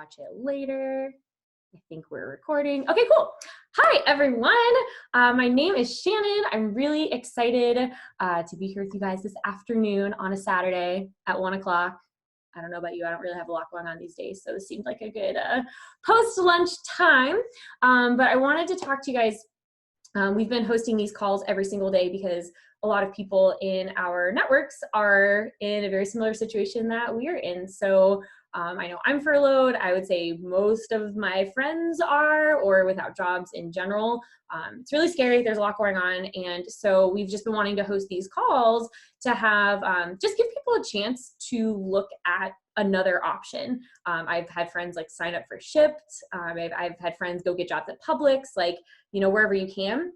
watch it later. I think we're recording. Okay, cool. Hi, everyone. My name is Shannon. I'm really excited to be here with you guys this afternoon on a Saturday at 1 o'clock. I don't know about you. I don't really have a lot going on these days, so this seemed like a good post-lunch time. But I wanted to talk to you guys. We've been hosting these calls every single day because a lot of people in our networks are in a very similar situation that we're in. So I know I'm furloughed. I would say most of my friends are, or without jobs in general. It's really scary. There's a lot going on. And so we've just been wanting to host these calls to have, just give people a chance to look at another option. I've had friends like sign up for Shipt. I've had friends go get jobs at Publix, like, you know, wherever you can.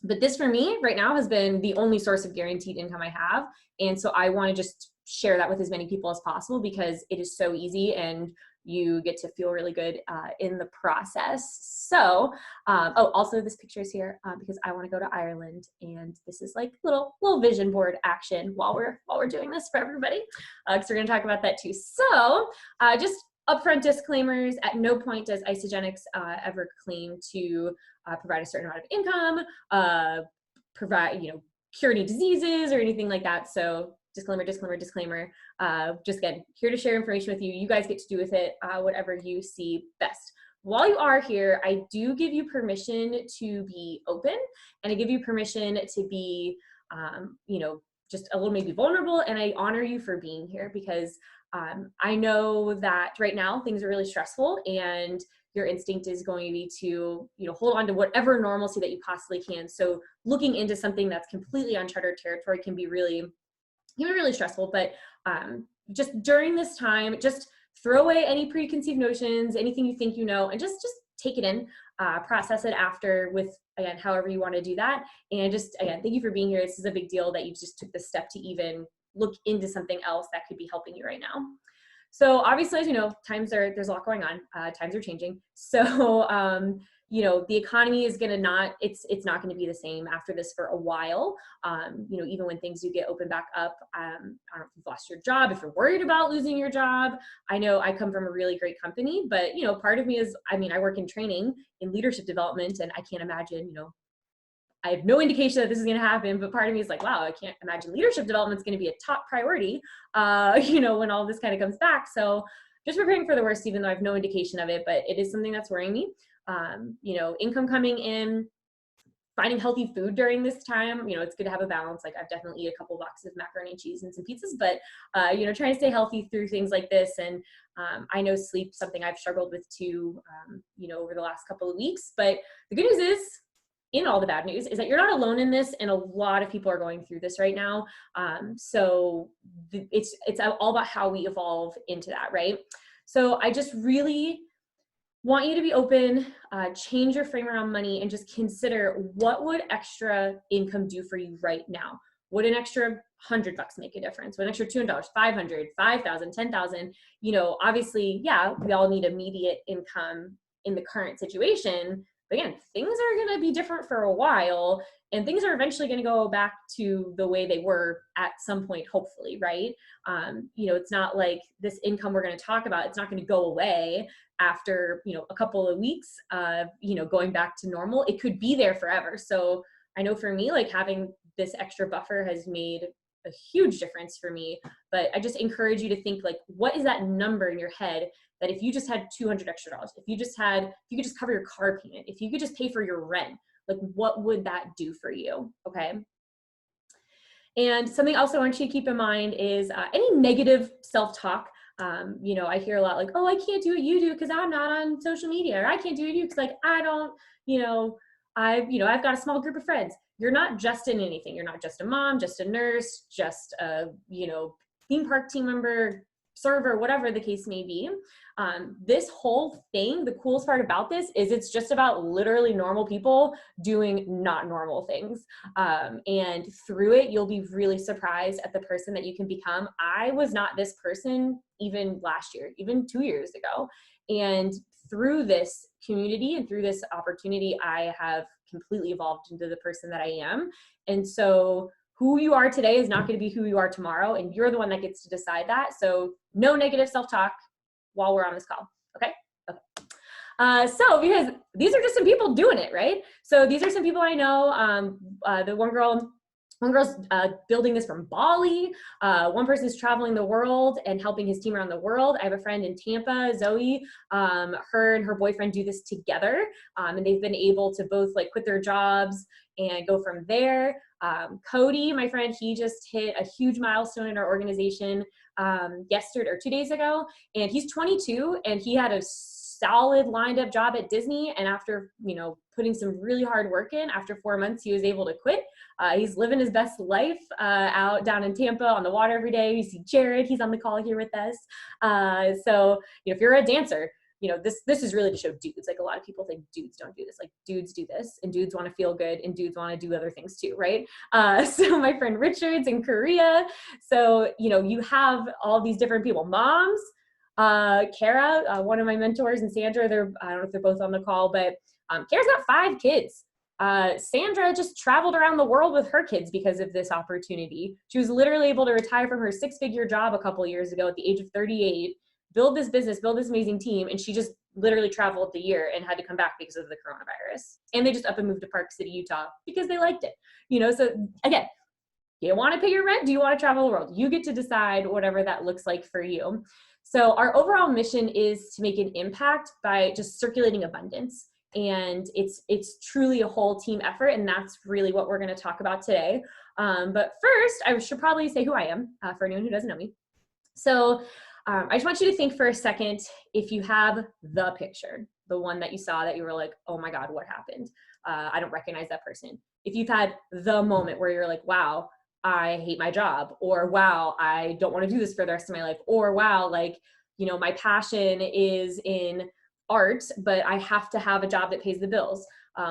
But this for me right now has been the only source of guaranteed income I have. And so I want to just share that with as many people as possible because it is so easy and you get to feel really good in the process. So, also this picture is here because I want to go to Ireland, and this is like little vision board action while we're doing this for everybody. Because we're going to talk about that too. So, just upfront disclaimers: at no point does Isagenix ever claim to provide a certain amount of income, provide, cure any diseases or anything like that. So disclaimer. Just again, here to share information with you. You guys get to do with it whatever you see best. While you are here, I do give you permission to be open, and I give you permission to be, just a little maybe vulnerable, and I honor you for being here because I know that right now things are really stressful, and your instinct is going to be to, hold on to whatever normalcy that you possibly can. So looking into something that's completely uncharted territory can be really stressful. But just during this time, just throw away any preconceived notions, anything you think and just take it in, process it after with, again, however you want to do that. And just, again, thank you for being here. This is a big deal that you just took the step to even look into something else that could be helping you right now. So obviously, as you know, there's a lot going on. Times are changing. So, the economy is it's not going to be the same after this for a while. Even when things do get opened back up, I don't know if you've lost your job, if you're worried about losing your job. I know I come from a really great company, but, part of me is, I work in training in leadership development, and I can't imagine, I have no indication that this is going to happen, but part of me is like, wow, I can't imagine leadership development is going to be a top priority, when all this kind of comes back. So just preparing for the worst, even though I have no indication of it, but it is something that's worrying me. Income coming in, finding healthy food during this time, it's good to have a balance. Like I've definitely eaten a couple boxes of macaroni and cheese and some pizzas, but, trying to stay healthy through things like this. And I know sleep, something I've struggled with too, over the last couple of weeks, but the good news is, in all the bad news, is that you're not alone in this, and a lot of people are going through this right now. So it's all about how we evolve into that, right? So I just really want you to be open, change your frame around money, and just consider, what would extra income do for you right now? Would an extra $100 make a difference? Would an extra $200, $500, $5,000, $10,000? Obviously, yeah, we all need immediate income in the current situation. But again, things are going to be different for a while, and things are eventually going to go back to the way they were at some point, hopefully, right? It's not like this income we're going to talk about, it's not going to go away after, a couple of weeks of, going back to normal. It could be there forever. So I know for me, like having this extra buffer has made a huge difference for me. But I just encourage you to think, like, what is that number in your head that if you just had $200 extra, if you could just cover your car payment, if you could just pay for your rent, like what would that do for you? Okay. And something else I want you to keep in mind is any negative self-talk. I hear a lot like, oh, I can't do what you do because I'm not on social media, or I can't do what you do because like I don't, I've got a small group of friends. You're not just in anything. You're not just a mom, just a nurse, just a, theme park team member, server, whatever the case may be. This whole thing, the coolest part about this is it's just about literally normal people doing not normal things. And through it, you'll be really surprised at the person that you can become. I was not this person even last year, even 2 years ago. And through this community and through this opportunity, I have completely evolved into the person that I am. And so who you are today is not going to be who you are tomorrow, and you're the one that gets to decide that. So no negative self-talk while we're on this call, okay? So because these are just some people doing it, right? So these are some people I know. The one girl's building this from Bali. One person's traveling the world and helping his team around the world. I have a friend in Tampa, Zoe. Her and her boyfriend do this together, and they've been able to both like quit their jobs and go from there. Cody, my friend, he just hit a huge milestone in our organization yesterday or 2 days ago, and he's 22, and he had a solid lined up job at Disney, and after putting some really hard work in, after 4 months he was able to quit. He's living his best life out down in Tampa on the water every day. You see Jared, he's on the call here with us. So if you're a dancer, this is really to show dudes. Like, a lot of people think dudes don't do this. Like, dudes do this, and dudes want to feel good, and dudes want to do other things too, right? So my friend Richard's in Korea. So you have all these different people. Moms, Kara, one of my mentors, and Sandra, I don't know if they're both on the call, but Kara's got 5 kids. Sandra just traveled around the world with her kids because of this opportunity. She was literally able to retire from her 6-figure job a couple years ago at the age of 38, build this business, build this amazing team, and she just literally traveled the year and had to come back because of the coronavirus. And they just up and moved to Park City, Utah because they liked it. So again, you want to pay your rent? Do you want to travel the world? You get to decide whatever that looks like for you. So our overall mission is to make an impact by just circulating abundance. And it's truly a whole team effort, and that's really what we're going to talk about today. But first, I should probably say who I am for anyone who doesn't know me. So I just want you to think for a second, if you have the picture, the one that you saw that you were like, oh my God, what happened? I don't recognize that person. If you've had the moment where you're like, wow, I hate my job, or wow, I don't want to do this for the rest of my life, or wow, my passion is in art, but I have to have a job that pays the bills.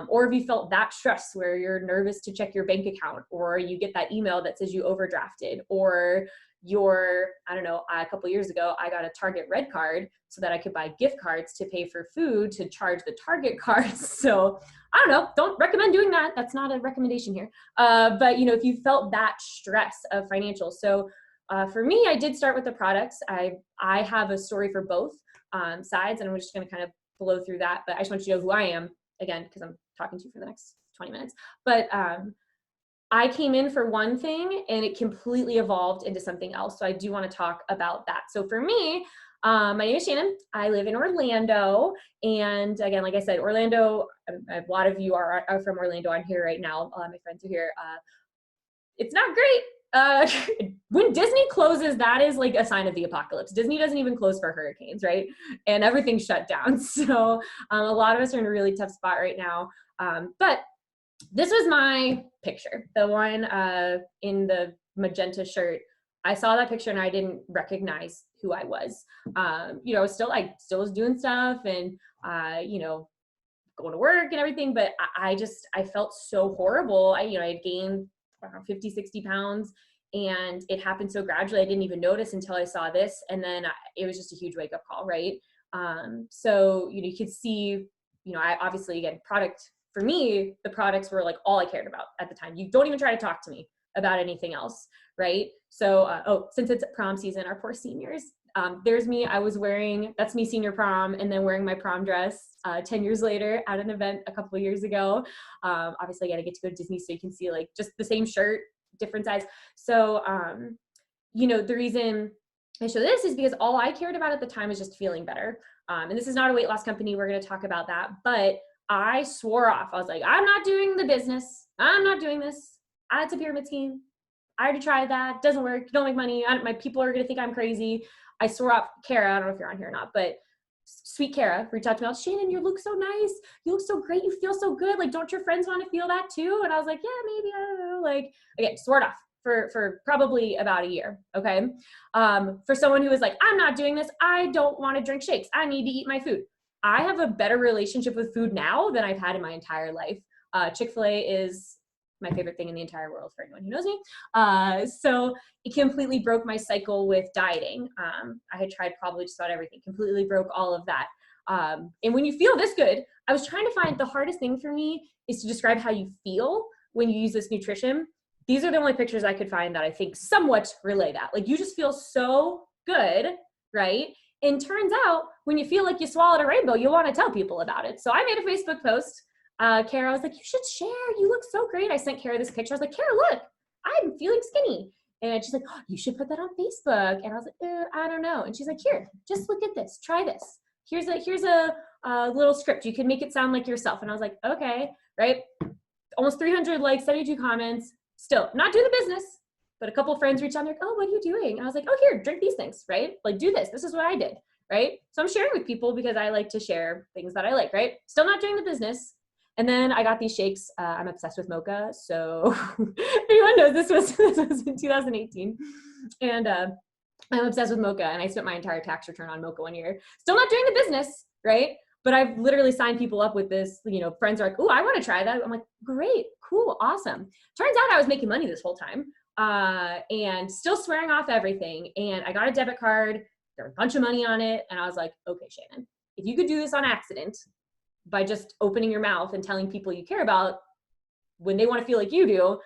Or if you felt that stress where you're nervous to check your bank account, or you get that email that says you overdrafted, or a couple of years ago, I got a Target Red card so that I could buy gift cards to pay for food to charge the Target cards. So don't recommend doing that. That's not a recommendation here. But if you felt that stress of financial. So for me, I did start with the products. I have a story for both sides, and I'm just going to kind of blow through that. But I just want you to know who I am, again, because I'm talking to you for the next 20 minutes. But I came in for one thing, and it completely evolved into something else. So I do want to talk about that. So for me, my name is Shannon. I live in Orlando. And again, like I said, Orlando, a lot of you are from Orlando. I'm here right now. My friends are here. It's not great. When Disney closes, that is like a sign of the apocalypse. Disney doesn't even close for hurricanes, right? And everything's shut down. So a lot of us are in a really tough spot right now. But this was my picture, the one in the magenta shirt. I saw that picture and I didn't recognize who I was. I was still was doing stuff and going to work and everything, but I felt so horrible. I had gained around 50, 60 pounds, and it happened so gradually. I didn't even notice until I saw this. And then it was just a huge wake up call. Right. So, you could see, I obviously, again, for me, the products were like all I cared about at the time. You don't even try to talk to me about anything else. Right. So, since it's prom season, our poor seniors, there's me. That's me senior prom, and then wearing my prom dress 10 years later at an event a couple of years ago. Obviously, I get to go to Disney, so you can see like just the same shirt, different size. So, the reason I show this is because all I cared about at the time was just feeling better. And this is not a weight loss company. We're going to talk about that. But I swore off. I was like, I'm not doing the business. I'm not doing this. It's a pyramid scheme. I already tried that. Doesn't work. Don't make money. My people are going to think I'm crazy. I swore off. Kara, I don't know if you're on here or not, but sweet Kara reached out to me. Shannon, you look so nice. You look so great. You feel so good. Like, don't your friends want to feel that too? And I was like, yeah, maybe. I don't know. Like, again, swore it off for probably about a year. Okay. For someone who is like, I'm not doing this. I don't want to drink shakes. I need to eat my food. I have a better relationship with food now than I've had in my entire life. Chick-fil-A is my favorite thing in the entire world for anyone who knows me. So it completely broke my cycle with dieting. I had tried probably just about everything, completely broke all of that. And when you feel this good, I was trying to find, the hardest thing for me is to describe how you feel when you use this nutrition. These are the only pictures I could find that I think somewhat relay that. Like, you just feel so good, right? And turns out when you feel like you swallowed a rainbow, you want to tell people about it. So I made a Facebook post. Kara was like, you should share. You look so great. I sent Kara this picture. I was like, Kara, look, I'm feeling skinny. And she's like, oh, you should put that on Facebook. And I was like, I don't know. And she's like, here, just look at this. Try this. Here's a little script. You can make it sound like yourself. And I was like, okay, right? Almost 300 likes, 72 comments. Still not doing the business, but a couple of friends reached out and they're like, oh, what are you doing? And I was like, oh, here, drink these things, right? Like, do this. This is what I did, right? So I'm sharing with people because I like to share things that I like, right? Still not doing the business. And then I got these shakes. I'm obsessed with mocha. So everyone knows this was in 2018. And I'm obsessed with mocha. And I spent my entire tax return on mocha one year. Still not doing the business, right? But I've literally signed people up with this, friends are like, oh, I want to try that. I'm like, great, cool, awesome. Turns out I was making money this whole time and still swearing off everything. And I got a debit card, there was a bunch of money on it. And I was like, okay, Shannon, if you could do this on accident by just opening your mouth and telling people you care about when they want to feel like you do,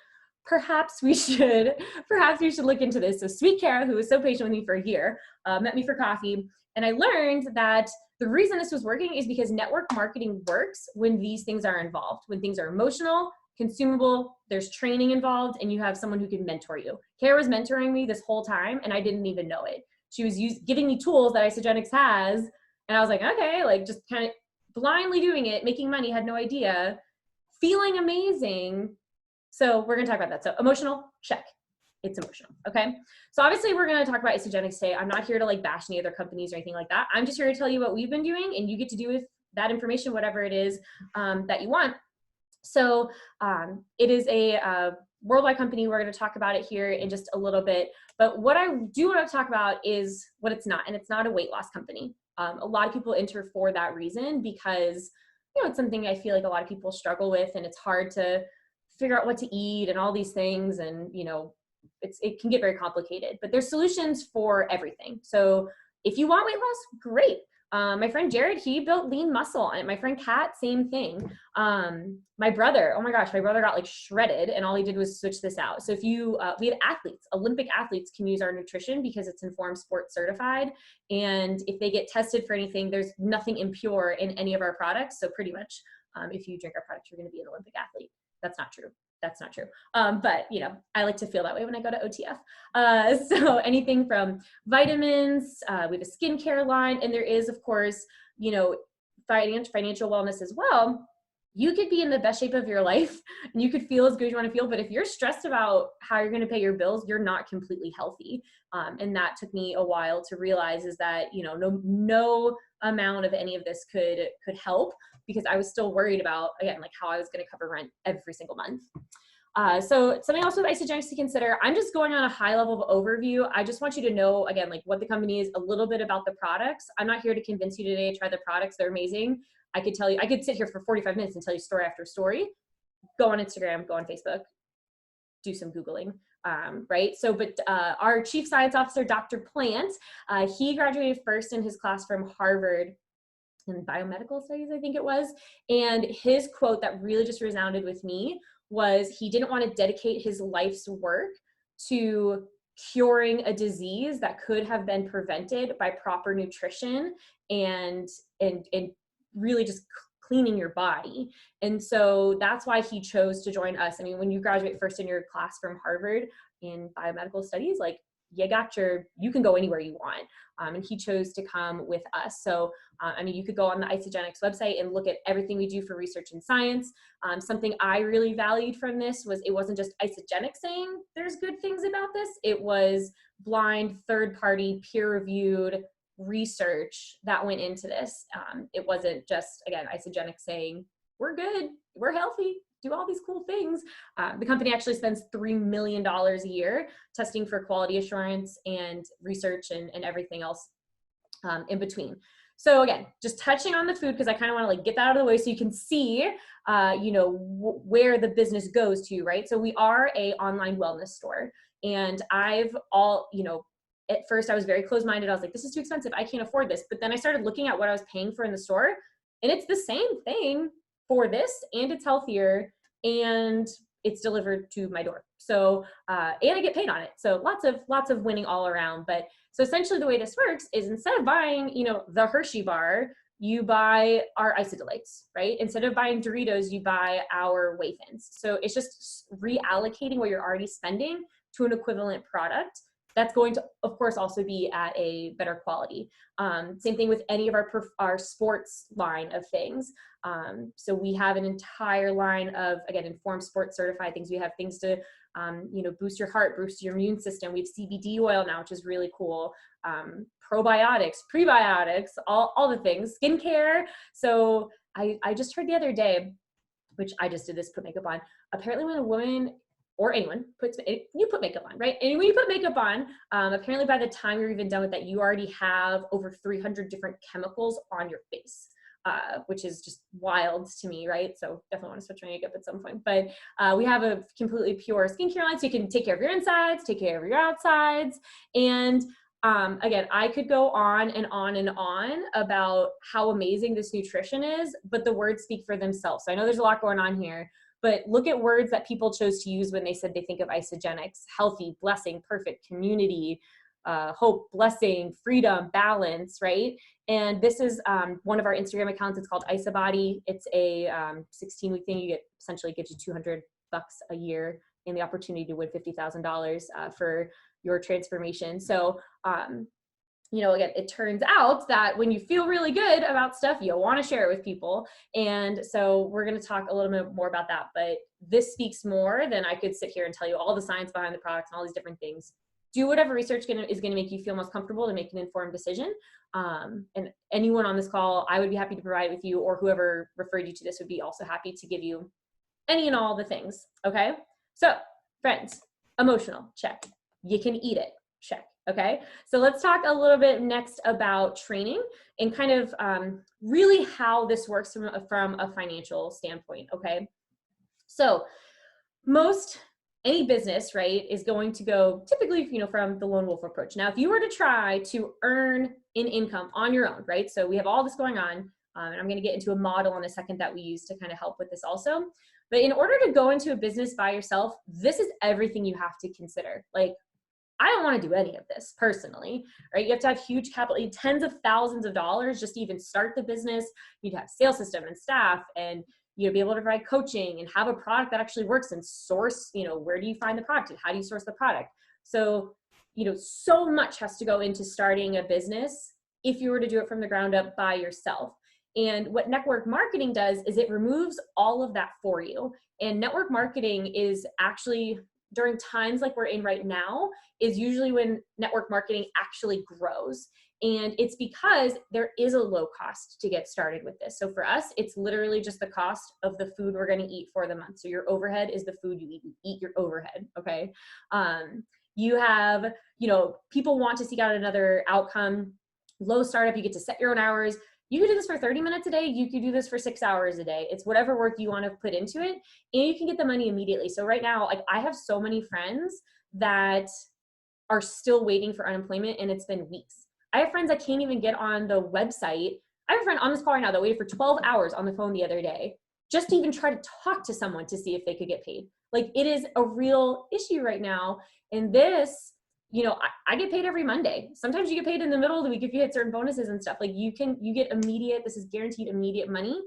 perhaps we should look into this. So Sweet Kara, who was so patient with me for a year, met me for coffee. And I learned that the reason this was working is because network marketing works when these things are involved, when things are emotional, consumable, there's training involved, and you have someone who can mentor you. Kara was mentoring me this whole time, and I didn't even know it. She was giving me tools that Isagenix has, and I was like, okay, like just kind of blindly doing it, making money, had no idea, feeling amazing. So we're gonna talk about that. So emotional, check. It's emotional, okay? So obviously we're gonna talk about Isagenix today. I'm not here to like bash any other companies or anything like that. I'm just here to tell you what we've been doing, and you get to do with that information whatever it is that you want. So it is a worldwide company. We're gonna talk about it here in just a little bit. But what I do wanna talk about is what it's not, and it's not a weight loss company. A lot of people enter for that reason because, it's something I feel like a lot of people struggle with, and it's hard to figure out what to eat and all these things, and it can get very complicated, but there's solutions for everything. So if you want weight loss, great. My friend Jared, he built lean muscle, and my friend Kat, same thing. My brother, oh my gosh, my brother got like shredded, and all he did was switch this out. So if we had athletes, Olympic athletes can use our nutrition because it's Informed Sports certified. And if they get tested for anything, there's nothing impure in any of our products. So pretty much if you drink our product, you're gonna be an Olympic athlete. That's not true. That's not true. But I like to feel that way when I go to OTF. So anything from vitamins, we have a skincare line, and there is, of course, financial wellness as well. You could be in the best shape of your life and you could feel as good as you want to feel, but if you're stressed about how you're going to pay your bills, you're not completely healthy. And that took me a while to realize is that, no amount of any of this could help, because I was still worried about, again, like how I was going to cover rent every single month. So something else with Isagenix to consider, I'm just going on a high level of overview. I just want you to know, again, like what the company is, a little bit about the products. I'm not here to convince you today to try the products. They're amazing. I could tell you, I could sit here for 45 minutes and tell you story after story. Go on Instagram, go on Facebook, do some Googling. Right? So, but our Chief Science Officer, Dr. Plant, he graduated first in his class from Harvard in biomedical studies, I think it was. And his quote that really just resounded with me was he didn't want to dedicate his life's work to curing a disease that could have been prevented by proper nutrition and really just cleaning your body. And so that's why he chose to join us. I mean, when you graduate first in your class from Harvard in biomedical studies, like you can go anywhere you want. And he chose to come with us. So, you could go on the Isagenix website and look at everything we do for research and science. Something I really valued from this was it wasn't just Isagenix saying there's good things about this. It was blind, third-party, peer-reviewed research that went into this. It wasn't just, again, Isagenix saying, we're good, we're healthy, do all these cool things. The company actually spends $3 million a year testing for quality assurance and research and everything else in between. So again, just touching on the food, because I kind of want to like get that out of the way so you can see, where the business goes to, right? So we are a online wellness store, and at first I was very closed-minded. I was like, this is too expensive. I can't afford this. But then I started looking at what I was paying for in the store, and it's the same thing for this, and it's healthier, and it's delivered to my door. So, and I get paid on it. So lots of winning all around. But So essentially the way this works is instead of buying, the Hershey bar, you buy our Isodelites, right? Instead of buying Doritos, you buy our Whey Thins. So it's just reallocating what you're already spending to an equivalent product that's going to, of course, also be at a better quality. Same thing with any of our sports line of things. So we have an entire line of, again, Informed Sports certified things. We have things to, boost your heart, boost your immune system. We have CBD oil now, which is really cool. Probiotics, prebiotics, all the things, skincare. So I just heard the other day, which I just did this, put makeup on. Apparently when a woman or anyone you put makeup on, right? And when you put makeup on, apparently by the time you're even done with that, you already have over 300 different chemicals on your face. Which is just wild to me, right? So definitely want to switch my makeup at some point. But we have a completely pure skincare line, so you can take care of your insides, take care of your outsides. And again, I could go on and on and on about how amazing this nutrition is, but the words speak for themselves. So I know there's a lot going on here, but look at words that people chose to use when they said they think of Isagenix: healthy, blessing, perfect, community, hope, blessing, freedom, balance, right? And this is one of our Instagram accounts. It's called Isabody. It's a 16-week thing. Essentially gives you $200 a year and the opportunity to win $50,000 for your transformation. So, again, it turns out that when you feel really good about stuff, you'll want to share it with people. And so we're going to talk a little bit more about that, but this speaks more than I could sit here and tell you all the science behind the products and all these different things. Do whatever research is going to make you feel most comfortable to make an informed decision. And anyone on this call, I would be happy to provide with you, or whoever referred you to this would be also happy to give you any and all the things. Okay. So friends, emotional, check. You can eat it, check. Okay. So let's talk a little bit next about training and kind of really how this works from a financial standpoint. Okay. So any business, right, is going to go typically, from the lone wolf approach. Now, if you were to try to earn an income on your own, right? So we have all this going on, and I'm going to get into a model in a second that we use to kind of help with this also. But in order to go into a business by yourself, this is everything you have to consider. Like, I don't want to do any of this personally, right? You have to have huge capital, tens of thousands of dollars just to even start the business. You need to have sales system and staff, and be able to provide coaching and have a product that actually works, and source, where do you find the product and how do you source the product? So, so much has to go into starting a business if you were to do it from the ground up by yourself. And what network marketing does is it removes all of that for you. And network marketing is actually, during times like we're in right now, is usually when network marketing actually grows. And it's because there is a low cost to get started with this. So for us, it's literally just the cost of the food we're going to eat for the month. So your overhead is the food you eat. You eat your overhead, okay? You have, people want to seek out another outcome. Low startup, you get to set your own hours. You could do this for 30 minutes a day. You could do this for 6 hours a day. It's whatever work you want to put into it, and you can get the money immediately. So right now, like, I have so many friends that are still waiting for unemployment, and it's been weeks. I have friends that can't even get on the website. I have a friend on this call right now that waited for 12 hours on the phone the other day just to even try to talk to someone to see if they could get paid. Like, it is a real issue right now. And this, I get paid every Monday. Sometimes you get paid in the middle of the week if you hit certain bonuses and stuff. Like, you get immediate, this is guaranteed immediate money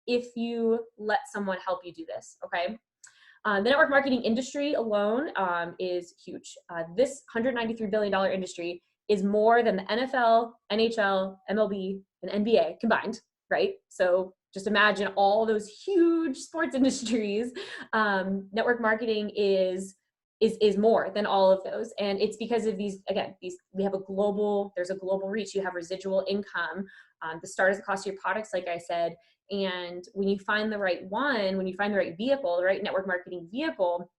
if you let someone help you do this, okay? The network marketing industry alone is huge. This $193 billion industry is more than the NFL, NHL, MLB, and NBA combined, right? So just imagine all those huge sports industries. Network marketing is more than all of those. And it's because of these, we have there's a global reach. You have residual income. The start is the cost of your products, like I said. And when you find the right one, when you find the right vehicle, the right network marketing vehicle,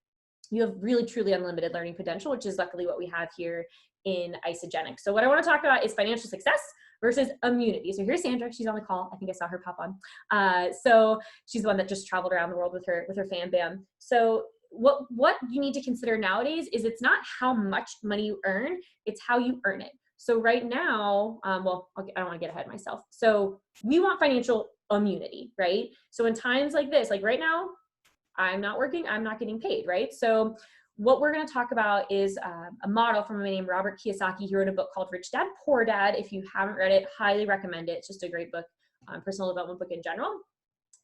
you have really, truly unlimited learning potential, which is luckily what we have here in Isagenix. So what I want to talk about is financial success versus immunity. So here's Sandra. She's on the call. I think I saw her pop on. So she's the one that just traveled around the world with her fan bam. So what you need to consider nowadays is it's not how much money you earn, it's how you earn it. So right now, I don't want to get ahead of myself. So we want financial immunity, right? So in times like this, like right now, I'm not working, I'm not getting paid, right? So what we're going to talk about is a model from a man named Robert Kiyosaki. He wrote a book called Rich Dad, Poor Dad. If you haven't read it, highly recommend it. It's just a great book, personal development book in general.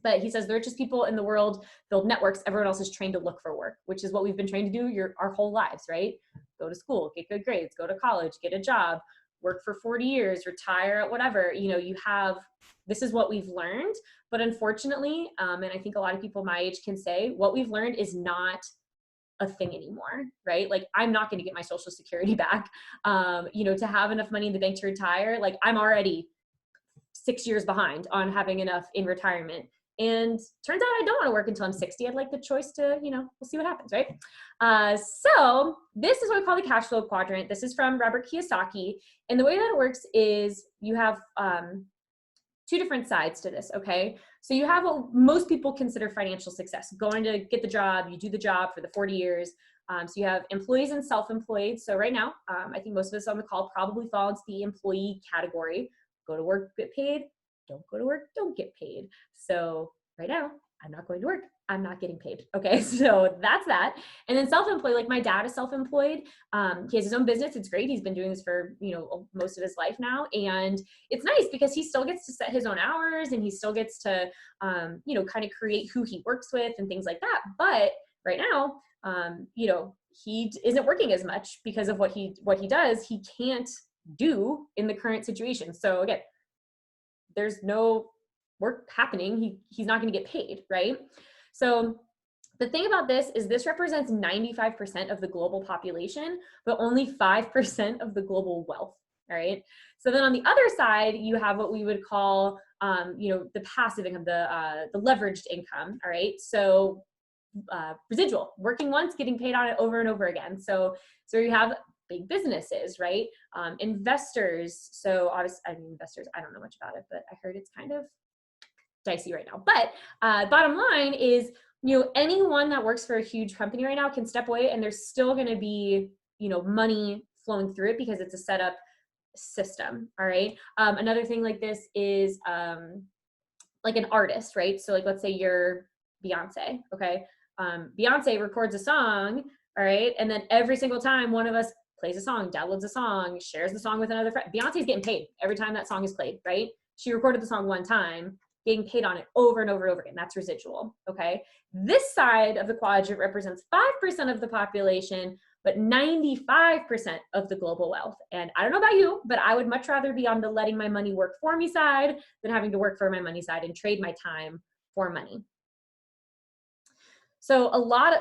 But he says the richest people in the world build networks. Everyone else is trained to look for work, which is what we've been trained to do our whole lives, right? Go to school, get good grades, go to college, get a job, work for 40 years, retire at whatever. This is what we've learned. But unfortunately, and I think a lot of people my age can say, what we've learned is not a thing anymore, right? Like, I'm not going to get my Social Security back. To have enough money in the bank to retire, like, I'm already 6 years behind on having enough in retirement. And turns out I don't want to work until I'm 60. I'd like the choice to, we'll see what happens, right? So this is what we call the cash flow quadrant. This is from Robert Kiyosaki. And the way that it works is you have two different sides to this, okay? So you have what most people consider financial success, going to get the job, you do the job for the 40 years. So you have employees and self-employed. So right now, I think most of us on the call probably fall into the employee category. Go to work, get paid. Don't go to work, don't get paid. So right now, I'm not going to work, I'm not getting paid. Okay, so that's that. And then self-employed, like my dad is self-employed. He has his own business. It's great. He's been doing this for, most of his life now. And it's nice because he still gets to set his own hours and he still gets to, kind of create who he works with and things like that. But right now, he isn't working as much because of what he does. He can't do in the current situation. So again, there's no work happening. He's not going to get paid, right? So the thing about this is this represents 95% of the global population, but only 5% of the global wealth, all right? So then on the other side, you have what we would call, the passive income, the leveraged income, all right? So residual, working once, getting paid on it over and over again. So you have big businesses, right? Investors. So obviously, investors, I don't know much about it, but I heard it's kind of dicey right now. But bottom line is, anyone that works for a huge company right now can step away and there's still going to be, money flowing through it because it's a set up system. All right. Another thing like this is like an artist, right? So like, let's say you're Beyonce. Okay. Beyonce records a song. All right. And then every single time one of us plays a song, downloads a song, shares the song with another friend, Beyonce's getting paid every time that song is played, right? She recorded the song one time, getting paid on it over and over and over again. That's residual, okay? This side of the quadrant represents 5% of the population, but 95% of the global wealth. And I don't know about you, but I would much rather be on the letting my money work for me side than having to work for my money side and trade my time for money. So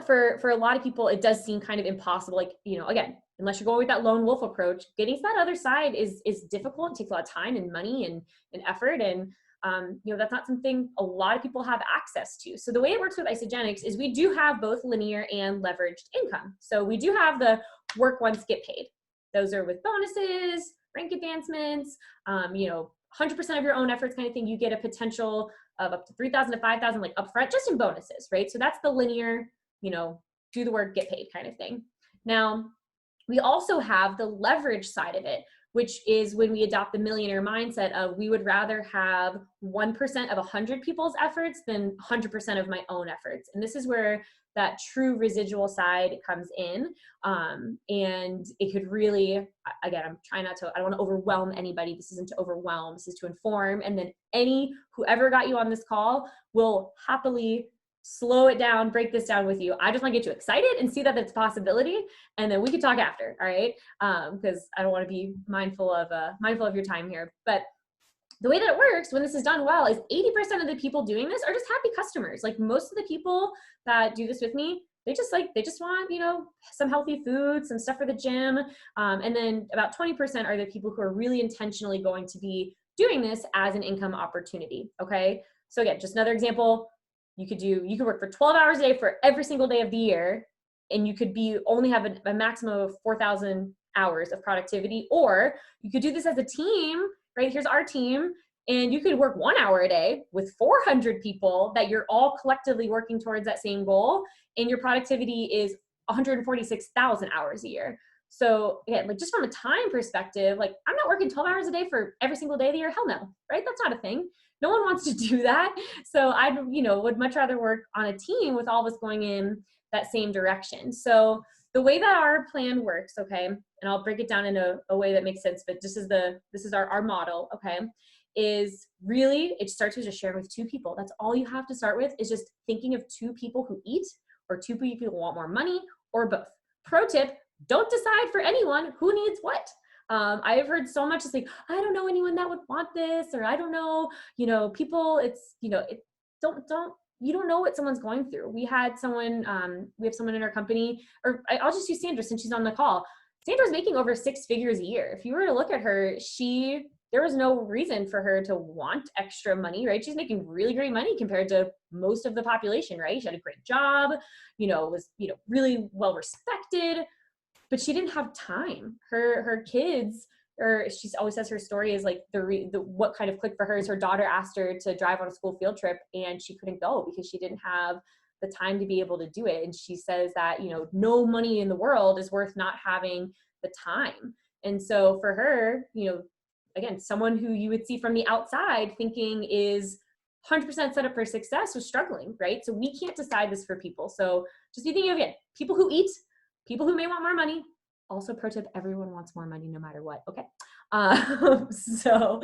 for a lot of people, it does seem kind of impossible. Like, again, unless you're going with that lone wolf approach, getting to that other side is difficult. It takes a lot of time and money and effort. And, that's not something a lot of people have access to. So the way it works with Isagenix is we do have both linear and leveraged income. So we do have the work once, get paid. Those are with bonuses, rank advancements, 100% of your own efforts kind of thing. You get a potential of up to 3,000 to 5,000 like upfront, just in bonuses, right? So that's the linear, do the work, get paid kind of thing. Now, we also have the leverage side of it, which is when we adopt the millionaire mindset of we would rather have 1% of 100 people's efforts than 100% of my own efforts. And this is where that true residual side comes in. And it could really, again, I don't want to overwhelm anybody. This isn't to overwhelm, this is to inform. And then whoever got you on this call will happily slow it down, break this down with you. I just want to get you excited and see that it's a possibility. And then we can talk after. All right. Because I don't want to be mindful of your time here, but the way that it works when this is done well is 80% of the people doing this are just happy customers. Like most of the people that do this with me, they just want, some healthy food, some stuff for the gym. And then about 20% are the people who are really intentionally going to be doing this as an income opportunity. Okay. So again, just another example, you could work for 12 hours a day for every single day of the year, and you could only have a maximum of 4,000 hours of productivity, or you could do this as a team, right? Here's our team, and you could work 1 hour a day with 400 people that you're all collectively working towards that same goal, and your productivity is 146,000 hours a year. So again, like just from a time perspective, like I'm not working 12 hours a day for every single day of the year. Hell no, right? That's not a thing. No one wants to do that. So I, would much rather work on a team with all of us going in that same direction. So the way that our plan works, okay, and I'll break it down in a way that makes sense, but this is our model, okay, is really, it starts with just sharing with two people. That's all you have to start with, is just thinking of two people who eat, or two people who want more money, or both. Pro tip, don't decide for anyone who needs what. I have heard so much, it's like, I don't know anyone that would want this, or I don't know, people, it's, you don't know what someone's going through. We have someone in our company, or I'll just use Sandra since she's on the call. Sandra's making over 6 figures a year. If you were to look at her, there was no reason for her to want extra money, right? She's making really great money compared to most of the population, right? She had a great job, was, really well respected, but she didn't have time. Her kids, or she always says her story is like what kind of clicked for her is her daughter asked her to drive on a school field trip and she couldn't go because she didn't have the time to be able to do it. And she says that, no money in the world is worth not having the time. And so for her, again, someone who you would see from the outside thinking is 100% set up for success was struggling, right? So we can't decide this for people. So just be thinking of, again, people who eat, people who may want more money. Also, pro tip, everyone wants more money no matter what, okay? So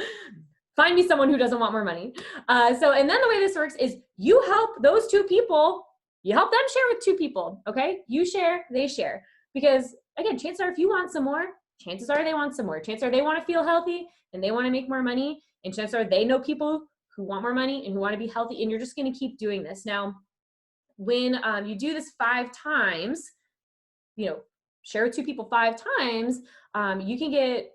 find me someone who doesn't want more money. And then the way this works is you help those two people, you help them share with two people, okay? You share, they share. Because again, chances are if you want some more, chances are they want some more. Chances are they want to feel healthy and they want to make more money. And chances are they know people who want more money and who want to be healthy. And you're just going to keep doing this. Now, when you do this 5 times, share with two people 5 times, you can get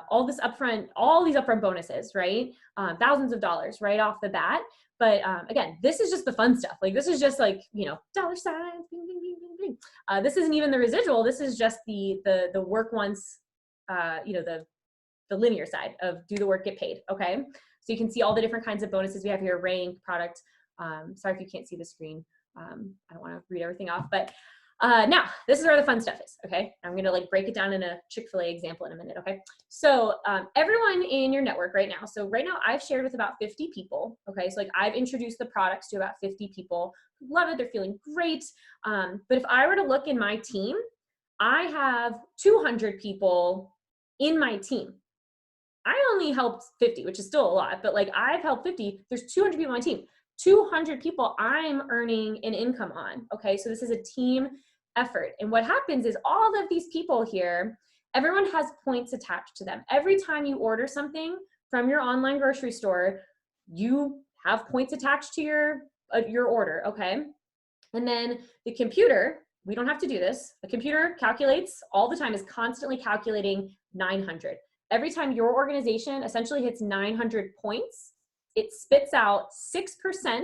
all these upfront bonuses, right? Thousands of dollars right off the bat. But again, this is just the fun stuff. Like this is just like, dollar signs, bing, bing, bing, bing, bing. This isn't even the residual. This is just the work once, the linear side of do the work, get paid. Okay. So you can see all the different kinds of bonuses we have here, rank, product. Sorry if you can't see the screen. I don't want to read everything off, but now this is where the fun stuff is. Okay. I'm going to break it down in a Chick-fil-A example in a minute. Okay. So everyone in your network right now. So right now I've shared with about 50 people. Okay. So I've introduced the products to about 50 people who love it. They're feeling great. But if I were to look in my team, I have 200 people in my team. I only helped 50, which is still a lot, but I've helped 50. There's 200 people on my team. 200 people I'm earning an income on. Okay, so this is a team effort. And what happens is all of these people here, everyone has points attached to them. Every time you order something from your online grocery store, you have points attached to your order, okay? And then the computer, we don't have to do this. The computer calculates all the time, is constantly calculating 900. Every time your organization essentially hits 900 points, it spits out 6%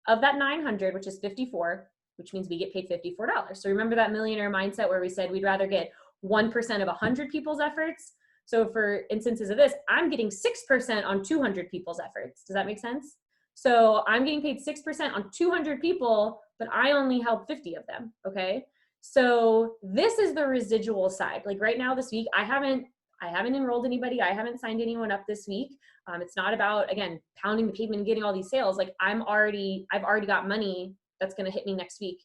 of that 900, which is 54, which means we get paid $54. So remember that millionaire mindset where we said we'd rather get 1% of 100 people's efforts? So for instances of this, I'm getting 6% on 200 people's efforts. Does that make sense? So I'm getting paid 6% on 200 people, but I only help 50 of them, okay? So this is the residual side. Right now this week, I haven't enrolled anybody. I haven't signed anyone up this week. It's not about, again, pounding the pavement and getting all these sales. I've already got money that's going to hit me next week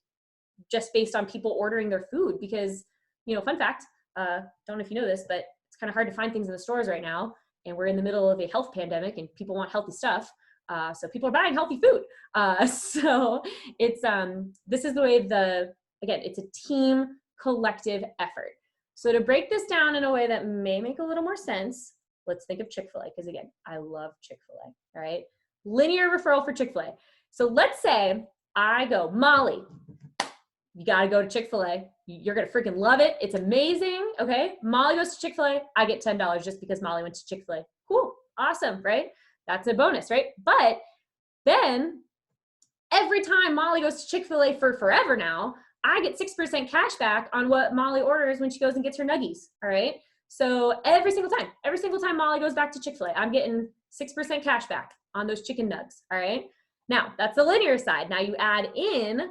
just based on people ordering their food because, fun fact, don't know if you know this, but it's kind of hard to find things in the stores right now. And we're in the middle of a health pandemic and people want healthy stuff. So people are buying healthy food. So it's, this is the way again, it's a team collective effort. So to break this down in a way that may make a little more sense, let's think of Chick-fil-A, because again, I love Chick-fil-A, all right? Linear referral for Chick-fil-A. So let's say I go, Molly, you gotta go to Chick-fil-A. You're gonna freaking love it. It's amazing, okay? Molly goes to Chick-fil-A, I get $10 just because Molly went to Chick-fil-A. Cool, awesome, right? That's a bonus, right? But then every time Molly goes to Chick-fil-A for forever now, I get 6% cash back on what Molly orders when she goes and gets her nuggies, all right? So every single time Molly goes back to Chick-fil-A, I'm getting 6% cash back on those chicken nugs, all right? Now, that's the linear side. Now you add in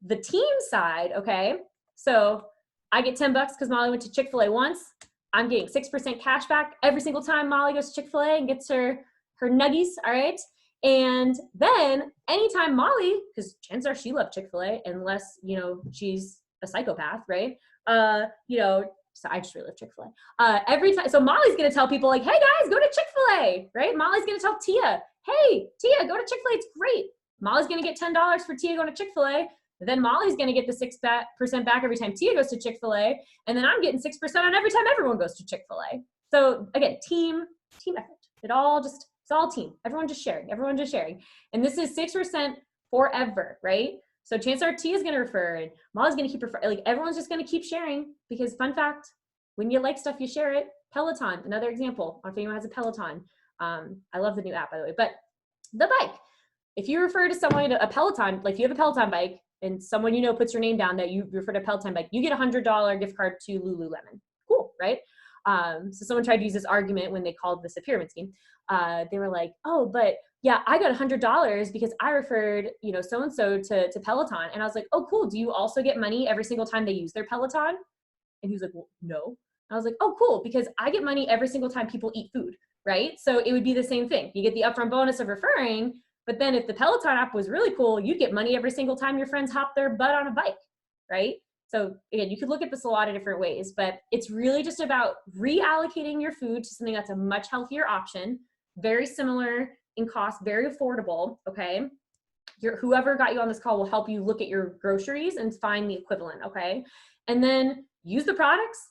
the team side, okay? So I get $10 because Molly went to Chick-fil-A once. I'm getting 6% cash back every single time Molly goes to Chick-fil-A and gets her nuggies, all right? And then anytime Molly, because chances are she loved Chick-fil-A unless, she's a psychopath, right? You know, so I just really love Chick-fil-A. Every time, so Molly's gonna tell people like, hey guys, go to Chick-fil-A, right? Molly's gonna tell Tia, hey, Tia, go to Chick-fil-A, it's great. Molly's gonna get $10 for Tia going to Chick-fil-A. Then Molly's gonna get the 6% back every time Tia goes to Chick-fil-A. And then I'm getting 6% on every time everyone goes to Chick-fil-A. So again, team effort. It's all team. Everyone just sharing. And this is 6% forever, right? So chances are Tia's gonna refer and Molly's gonna keep referring. Like everyone's just gonna keep sharing because fun fact, when you like stuff, you share it. Peloton, another example. If anyone has a Peloton. I love the new app, by the way. But the bike, if you refer to someone a Peloton, like if you have a Peloton bike and someone you know puts your name down that you refer to a Peloton bike, you get a $100 gift card to Lululemon. Cool, right? So someone tried to use this argument when they called this a pyramid scheme. They were like, oh, but yeah, I got $100 because I referred, you know, so-and-so to Peloton. And I was like, oh, cool. Do you also get money every single time they use their Peloton? And he was like, well, no. I was like, oh, cool. Because I get money every single time people eat food, right? So it would be the same thing. You get the upfront bonus of referring, but then if the Peloton app was really cool, you get money every single time your friends hop their butt on a bike, right? So again, you could look at this a lot of different ways, but it's really just about reallocating your food to something that's a much healthier option, very similar in cost, very affordable, okay? Whoever got you on this call will help you look at your groceries and find the equivalent, okay? And then use the products.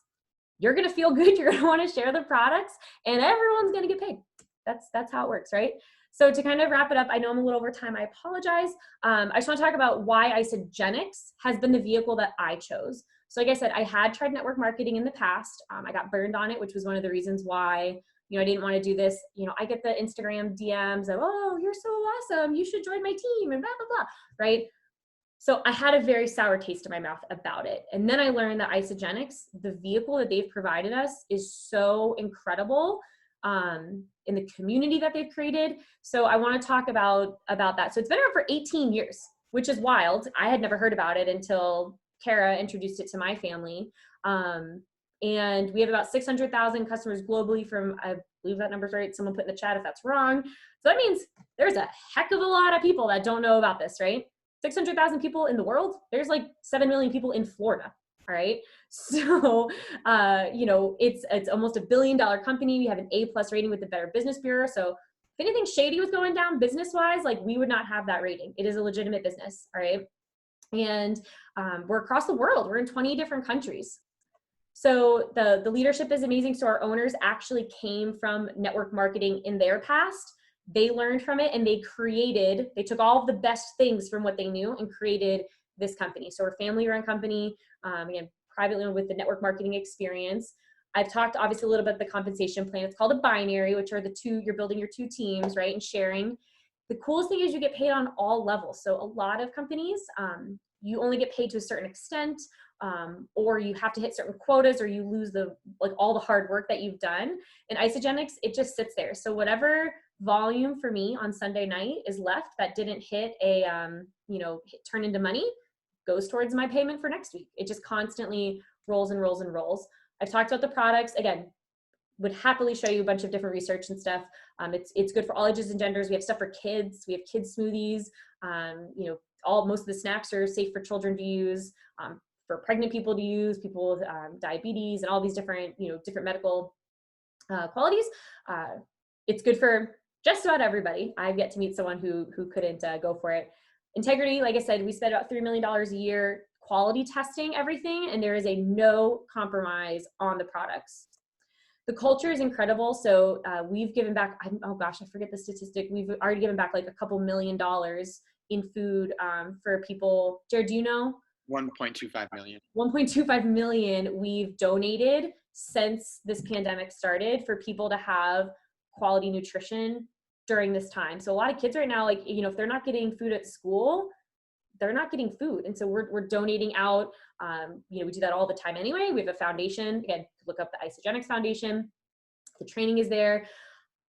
You're gonna feel good, you're gonna wanna share the products, and everyone's gonna get paid. That's how it works, right? So to kind of wrap it up, I know I'm a little over time, I apologize. I just wanna talk about why Isagenix has been the vehicle that I chose. So like I said, I had tried network marketing in the past. I got burned on it, which was one of the reasons why I didn't want to do this. I get the Instagram DMs of, oh, you're so awesome, you should join my team and blah, blah, blah, right? So I had a very sour taste in my mouth about it. And then I learned that Isagenix, the vehicle that they've provided us, is so incredible in the community that they've created. So I want to talk about that. So it's been around for 18 years, which is wild. I had never heard about it until Kara introduced it to my family. And we have about 600,000 customers globally from, I believe that number's right. Someone put in the chat if that's wrong. So that means there's a heck of a lot of people that don't know about this, right? 600,000 people in the world. There's like 7 million people in Florida. All right. So, it's almost $1 billion company. We have an A+ rating with the Better Business Bureau. So if anything shady was going down business-wise, like we would not have that rating. It is a legitimate business. All right. And we're across the world. We're in 20 different countries. So the leadership is amazing. So our owners actually came from network marketing in their past. They learned from it and they took all of the best things from what they knew and created this company. So we're a family-run company, again, privately owned with the network marketing experience. I've talked obviously a little bit about the compensation plan. It's called a binary, which are you're building your two teams, right, and sharing. The coolest thing is you get paid on all levels. So a lot of companies, you only get paid to a certain extent, or you have to hit certain quotas, or you lose all the hard work that you've done. In Isagenix, it just sits there. So whatever volume for me on Sunday night is left that didn't hit turn into money, goes towards my payment for next week. It just constantly rolls and rolls and rolls. I've talked about the products. Again, would happily show you a bunch of different research and stuff. It's good for all ages and genders. We have stuff for kids. We have kids smoothies. Most of the snacks are safe for children to use, for pregnant people to use, people with diabetes and all these different medical qualities. It's good for just about everybody. I've yet to meet someone who couldn't go for it. Integrity, like I said, we spend about $3 million a year quality testing everything, and there is a no compromise on the products. The culture is incredible. So we've given back, oh gosh, I forget the statistic. We've already given back like a couple $1 million in food for people. Jared, do you know? 1.25 million. 1.25 million we've donated since this pandemic started for people to have quality nutrition during this time. So a lot of kids right now, if they're not getting food at school, they're not getting food. And so we're donating out. We do that all the time anyway. We have a foundation. Again, look up the Isagenix Foundation. The training is there.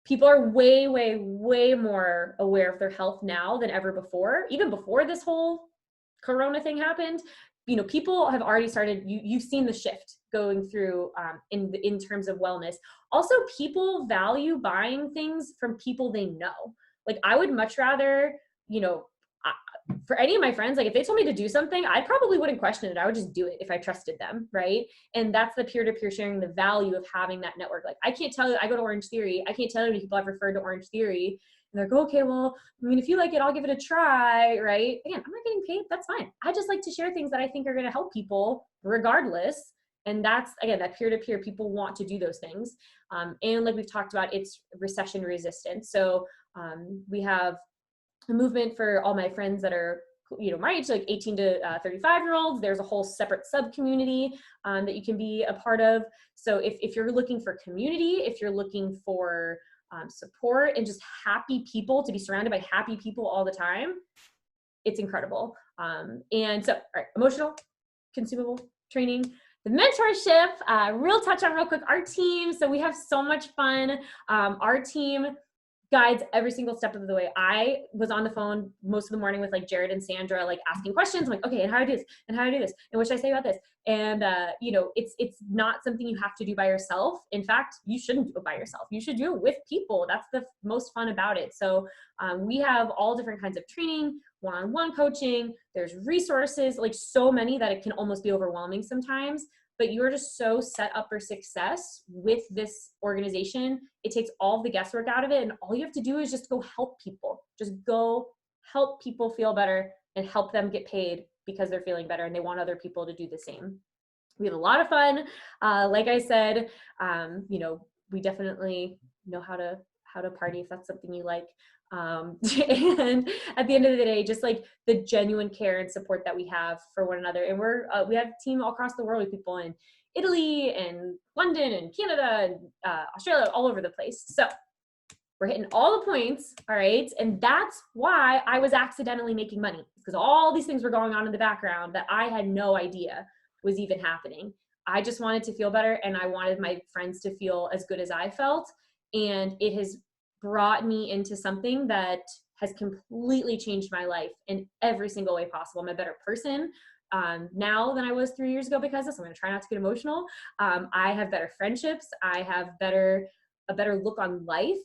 People are way, way, way more aware of their health now than ever before. Even before this whole Corona thing happened, people have already started, you've seen the shift going through in terms of wellness. Also, people value buying things from people they know. Like I would much rather, for any of my friends, like if they told me to do something, I probably wouldn't question it. I would just do it if I trusted them, right? And that's the peer-to-peer sharing, the value of having that network. Like I can't tell you, I go to Orange Theory, I can't tell you how many people I've referred to Orange Theory, and they're like, okay, well, I mean, if you like it, I'll give it a try, right? Again, I'm not getting paid, that's fine. I just like to share things that I think are gonna help people regardless. And that's, again, that peer-to-peer, people want to do those things. And like we've talked about, it's recession resistant. So we have a movement for all my friends that are, my age, like 18 to 35-year-olds. There's a whole separate sub community that you can be a part of. So if you're looking for community, if you're looking for support and just happy people, to be surrounded by happy people all the time, it's incredible. And so, all right, emotional, consumable training. The mentorship, real touch on real quick, our team. So we have so much fun. Our team guides every single step of the way. I was on the phone most of the morning with like Jared and Sandra, like asking questions. I'm like, okay, and how do I do this? And how do I do this? And what should I say about this? And it's not something you have to do by yourself. In fact, you shouldn't do it by yourself. You should do it with people. That's the most fun about it. So we have all different kinds of training, one-on-one coaching. There's resources, like so many that it can almost be overwhelming sometimes. But you're just so set up for success with this organization. It takes all the guesswork out of it. And all you have to do is just go help people. Just go help people feel better and help them get paid because they're feeling better and they want other people to do the same. We have a lot of fun. Like I said, we definitely know how to party if that's something you like. And at the end of the day, just like the genuine care and support that we have for one another. And we have a team all across the world with people in Italy and London and Canada and Australia, all over the place. So we're hitting all the points, all right? And that's why I was accidentally making money, because all these things were going on in the background that I had no idea was even happening. I just wanted to feel better, and I wanted my friends to feel as good as I felt. And it has brought me into something that has completely changed my life in every single way possible. I'm a better person now than I was 3 years ago because of this. I'm going to try not to get emotional. I have better friendships. I have a better look on life,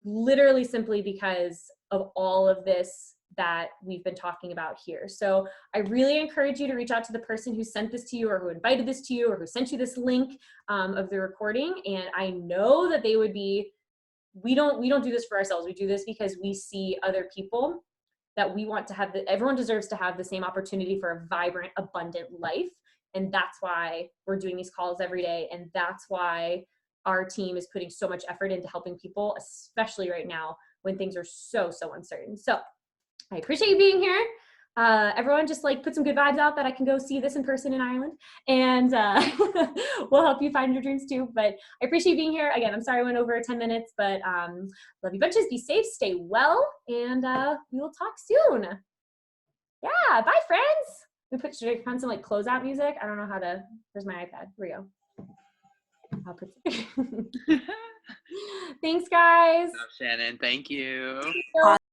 literally simply because of all of this that we've been talking about here. So I really encourage you to reach out to the person who sent this to you or who invited this to you or who sent you this link of the recording. And I know that they would be, we don't do this for ourselves. We do this because we see other people that we want to have, everyone deserves to have the same opportunity for a vibrant, abundant life. And that's why we're doing these calls every day. And that's why our team is putting so much effort into helping people, especially right now when things are so uncertain. So I appreciate you being here. Everyone just like put some good vibes out that I can go see this in person in Ireland, and we'll help you find your dreams too. But I appreciate you being here. Again, I'm sorry I went over 10 minutes, but love you bunches. Be safe, stay well, and we will talk soon. Yeah, bye friends. Should I find some like closeout music? I don't know how to, where's my iPad? Here we go. I'll put Thanks guys. Shannon, thank you.